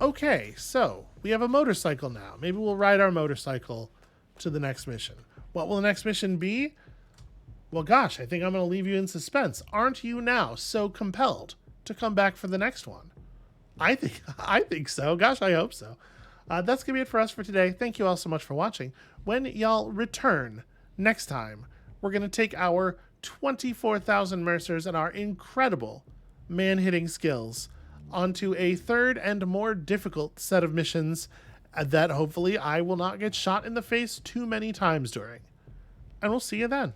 Speaker 1: Okay, so we have a motorcycle now. Maybe we'll ride our motorcycle to the next mission. What will the next mission be? Well, gosh, I think I'm going to leave you in suspense. Aren't you now so compelled to come back for the next one? I think so. Gosh, I hope so. That's going to be it for us for today. Thank you all so much for watching. When y'all return next time, we're going to take our 24,000 Mercers and our incredible man-hitting skills onto a third and more difficult set of missions that hopefully I will not get shot in the face too many times during. And we'll see you then.